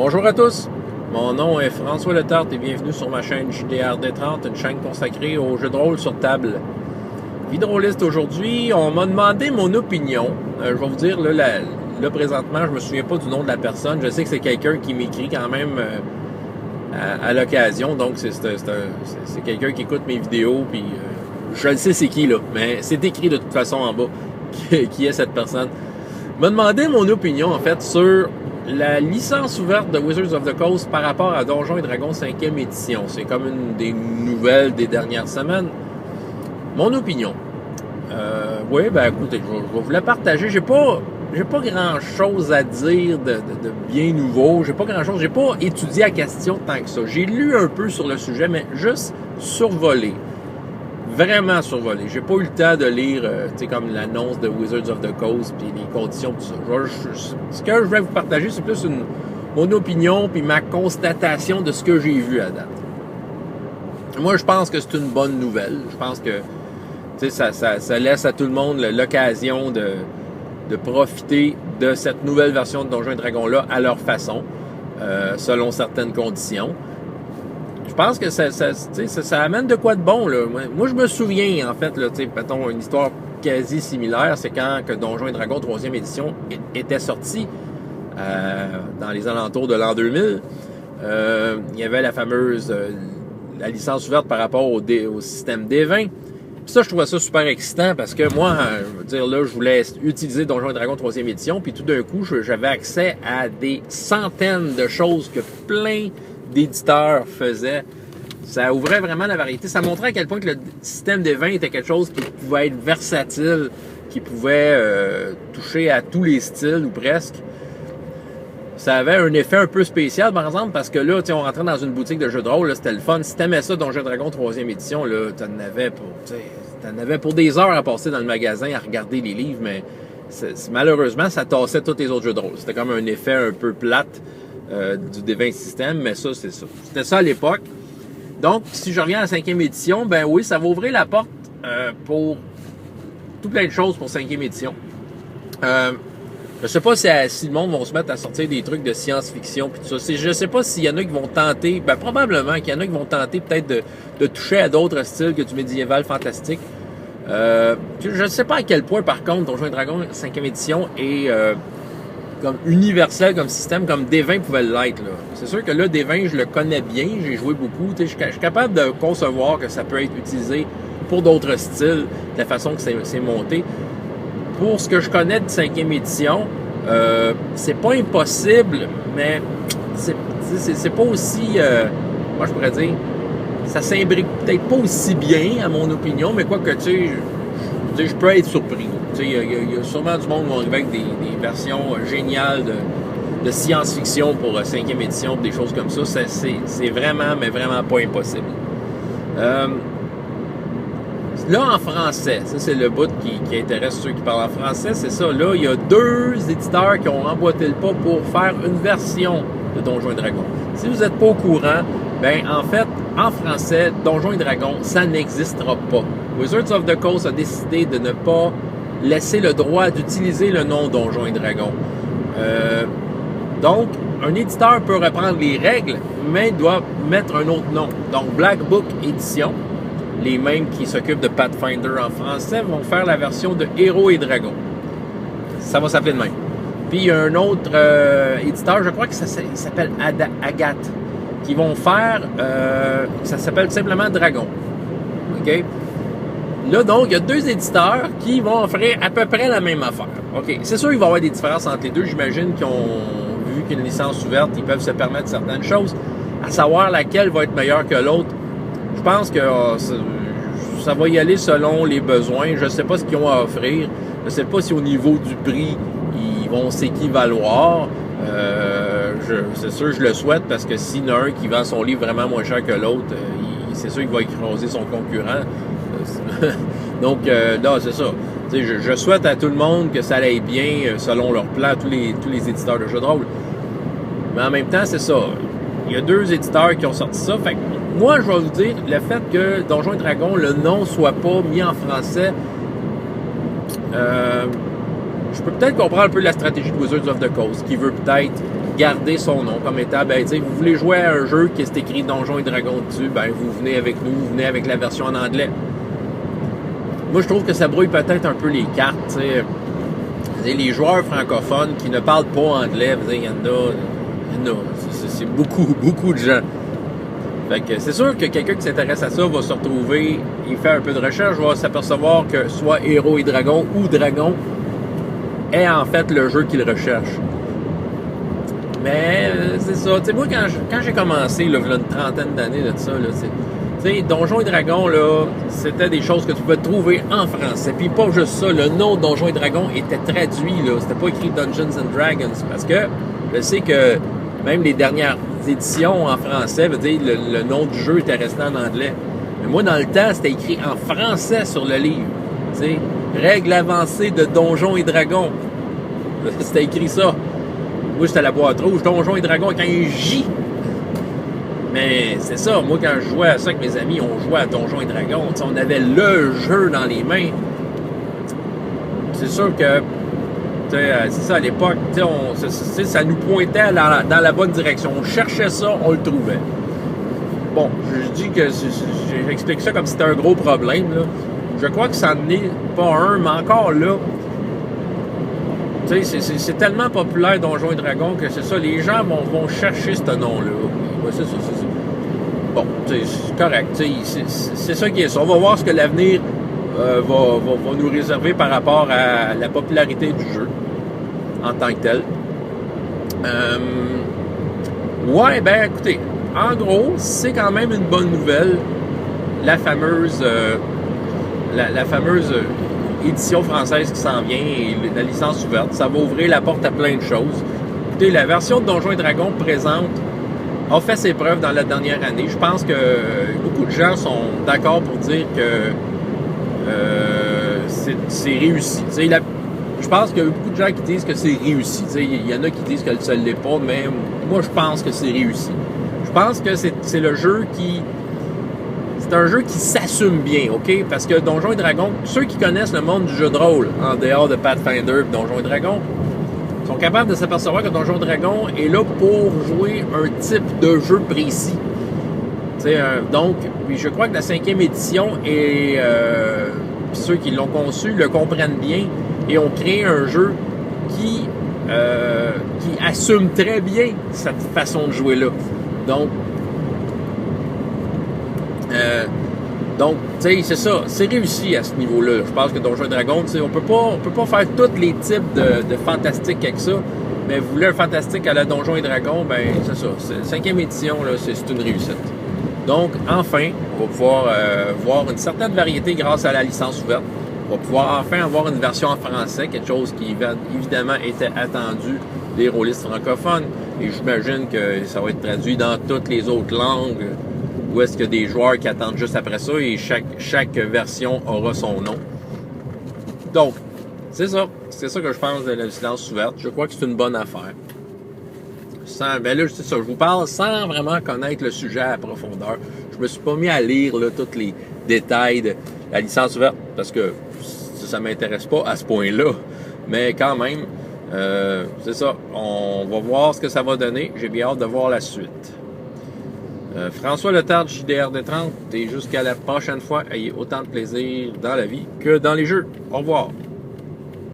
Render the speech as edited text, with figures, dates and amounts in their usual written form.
Bonjour à tous, mon nom est François Letarte et bienvenue sur ma chaîne JDRD30, une chaîne consacrée aux jeux de rôle sur table. Vie drôliste aujourd'hui, on m'a demandé mon opinion. Je vais vous dire, là, présentement, je me souviens pas du nom de la personne. Je sais que c'est quelqu'un qui m'écrit quand même à l'occasion, donc c'est quelqu'un qui écoute mes vidéos, puis je le sais c'est qui, là, mais c'est écrit de toute façon en bas qui est cette personne. M'a demandé mon opinion, en fait, sur la licence ouverte de Wizards of the Coast par rapport à Donjons et Dragons 5e édition. C'est comme une des nouvelles des dernières semaines. Mon opinion. Oui, ben écoutez, je vais vous la partager. J'ai pas grand chose à dire de bien nouveau. J'ai pas étudié la question tant que ça. J'ai lu un peu sur le sujet, mais juste survolé. Vraiment survolé. J'ai pas eu le temps de lire, comme l'annonce de Wizards of the Coast puis les conditions, tout ça. Ce que je vais vous partager, c'est plus mon opinion puis ma constatation de ce que j'ai vu à date. Moi, je pense que c'est une bonne nouvelle. Je pense que ça laisse à tout le monde l'occasion de profiter de cette nouvelle version de Donjons et Dragons-là à leur façon, selon certaines conditions. Je pense que ça amène de quoi de bon, là. Moi, je me souviens, en fait, là, mettons, une histoire quasi similaire, c'est quand que Donjons et Dragons 3e édition était sorti, dans les alentours de l'an 2000. Il y avait la fameuse la licence ouverte par rapport au système D20. Puis ça, je trouvais ça super excitant parce que moi, je veux dire, là, je voulais utiliser Donjons et Dragons 3e édition, puis tout d'un coup, j'avais accès à des centaines de choses que plein d'éditeurs faisaient. Ça ouvrait vraiment la variété. Ça montrait à quel point que le système des vins était quelque chose qui pouvait être versatile, qui pouvait toucher à tous les styles ou presque. Ça avait un effet un peu spécial, par exemple, parce que là, on rentrait dans une boutique de jeux de rôle, là, c'était le fun. Si t'aimais ça, Donjons et Dragons 3e édition, là, t'en avais pour des heures à passer dans le magasin à regarder les livres, mais malheureusement, ça tassait tous les autres jeux de rôle. C'était comme un effet un peu plate du D20 système, mais ça, c'est ça. C'était ça à l'époque. Donc, si je reviens à la 5e édition, ben oui, ça va ouvrir la porte pour tout plein de choses pour 5e édition. Je sais pas si le monde va se mettre à sortir des trucs de science-fiction puis tout ça. Je sais pas s'il y en a qui vont tenter, ben probablement qu'il y en a qui vont tenter peut-être de toucher à d'autres styles que du médiéval fantastique. Je ne sais pas à quel point, par contre, Donjons et Dragons 5e édition est comme universel comme système, comme D20 pouvait l'être. C'est sûr que là, D20, je le connais bien, j'ai joué beaucoup. Je suis capable de concevoir que ça peut être utilisé pour d'autres styles, de la façon que c'est monté. Pour ce que je connais de 5e édition, c'est pas impossible, mais c'est pas aussi, moi je pourrais dire, ça s'imbrique peut-être pas aussi bien, à mon opinion, mais quoi que je peux être surpris. Il y a sûrement du monde qui va arriver avec des versions géniales de science-fiction pour 5e édition, des choses comme ça. C'est vraiment, mais vraiment pas impossible. Là, en français, ça c'est le bout qui intéresse ceux qui parlent en français, c'est ça. Là, il y a 2 éditeurs qui ont emboîté le pas pour faire une version de Donjons et Dragons. Si vous n'êtes pas au courant, ben en fait, en français, Donjons et Dragons, ça n'existera pas. Wizards of the Coast a décidé de ne pas laisser le droit d'utiliser le nom Donjons et Dragons. Donc, un éditeur peut reprendre les règles, mais il doit mettre un autre nom. Donc, Black Book Édition, les mêmes qui s'occupent de Pathfinder en français, vont faire la version de Héros et Dragons. Ça va s'appeler de même. Puis, il y a un autre éditeur, je crois que il s'appelle Agathe, qui vont faire, ça s'appelle simplement Dragon. OK? Là, donc, il y a 2 éditeurs qui vont offrir à peu près la même affaire. OK. C'est sûr qu'il va y avoir des différences entre les deux. J'imagine qu'ils ont vu qu'une licence ouverte, ils peuvent se permettre certaines choses. À savoir laquelle va être meilleure que l'autre. Je pense que ça va y aller selon les besoins. Je ne sais pas ce qu'ils ont à offrir. Je ne sais pas si au niveau du prix, ils vont s'équivaloir. C'est sûr, je le souhaite, parce que s'il y en a un qui vend son livre vraiment moins cher que l'autre, c'est sûr qu'il va écraser son concurrent. Donc, là, c'est ça. Je souhaite à tout le monde que ça aille bien selon leur plan, tous les éditeurs de jeux de rôle. Mais en même temps, c'est ça. Il y a 2 éditeurs qui ont sorti ça. Fait que moi, je vais vous dire, le fait que Donjons et Dragons, le nom soit pas mis en français, je peux peut-être comprendre un peu la stratégie de Wizards of the Coast, qui veut peut-être garder son nom comme état, ben, tu sais, vous voulez jouer à un jeu qui est écrit Donjons et Dragons dessus, ben, vous venez avec nous, vous venez avec la version en anglais. Moi, je trouve que ça brouille peut-être un peu les cartes, tu sais. Les joueurs francophones qui ne parlent pas anglais, il y en a, c'est beaucoup, beaucoup de gens. Fait que c'est sûr que quelqu'un qui s'intéresse à ça va se retrouver, il fait un peu de recherche, va s'apercevoir que soit Héros et Dragons ou Dragon est en fait le jeu qu'il recherche. Mais c'est ça, tu sais, moi quand j'ai commencé, là, il y a une trentaine d'années de ça, là, tu sais, Donjons et Dragons, là, c'était des choses que tu pouvais trouver en français. Puis pas juste ça, le nom de Donjons et Dragons était traduit, là. C'était pas écrit Dungeons and Dragons. Parce que je sais que même les dernières éditions en français, veut dire, le nom du jeu était resté en anglais. Mais moi, dans le temps, c'était écrit en français sur le livre. Tu sais, règles avancées de Donjons et Dragons. C'était écrit ça. Moi, j'étais à la boîte rouge, Donjons et Dragons avec un J. Mais c'est ça, moi quand je jouais à ça avec mes amis, on jouait à Donjons et Dragons, on avait le jeu dans les mains. C'est sûr que, c'est ça, à l'époque, ça nous pointait dans la bonne direction. On cherchait ça, on le trouvait. Bon, je dis que j'explique ça comme si c'était un gros problème, là. Je crois que ça n'est pas un, mais encore là, c'est tellement populaire Donjons et Dragons que c'est ça, les gens vont chercher ce nom-là. Ouais, c'est ça. Bon, c'est correct. C'est ça qui est ça. On va voir ce que l'avenir va nous réserver par rapport à la popularité du jeu en tant que tel. Ouais, ben écoutez, en gros, c'est quand même une bonne nouvelle. La fameuse édition française qui s'en vient et la licence ouverte. Ça va ouvrir la porte à plein de choses. Écoutez, la version de Donjons et Dragons présente a fait ses preuves dans la dernière année. Je pense que beaucoup de gens sont d'accord pour dire que c'est réussi. Je pense qu'il y a beaucoup de gens qui disent que c'est réussi. Il y en a qui disent que ça ne l'est pas, mais moi, je pense que c'est réussi. Je pense que c'est le jeu qui... C'est un jeu qui s'assume bien, OK? Parce que Donjons et Dragons, ceux qui connaissent le monde du jeu de rôle, en dehors de Pathfinder et Donjons et Dragons, sont capables de s'apercevoir que Donjons et Dragons est là pour jouer un type de jeu précis. Donc, je crois que la 5e édition et ceux qui l'ont conçu le comprennent bien et ont créé un jeu qui assume très bien cette façon de jouer-là. Donc, c'est ça, c'est réussi à ce niveau-là. Je pense que Donjons et Dragons, on peut pas faire tous les types de fantastique avec ça, mais vous voulez un fantastique à la Donjons et Dragons, ben c'est ça. La 5e édition, là, c'est une réussite. Donc, enfin, on va pouvoir voir une certaine variété grâce à la licence ouverte. On va pouvoir enfin avoir une version en français, quelque chose qui évidemment était attendu des rôlistes francophones. Et j'imagine que ça va être traduit dans toutes les autres langues, où est-ce qu'il y a des joueurs qui attendent juste après ça et chaque version aura son nom. Donc, c'est ça. C'est ça que je pense de la licence ouverte. Je crois que c'est une bonne affaire. Ben là, c'est ça, je vous parle sans vraiment connaître le sujet à profondeur. Je me suis pas mis à lire là, tous les détails de la licence ouverte parce que ça m'intéresse pas à ce point-là. Mais quand même, c'est ça. On va voir ce que ça va donner. J'ai bien hâte de voir la suite. François Letard, JDRD30, et jusqu'à la prochaine fois, ayez autant de plaisir dans la vie que dans les jeux. Au revoir.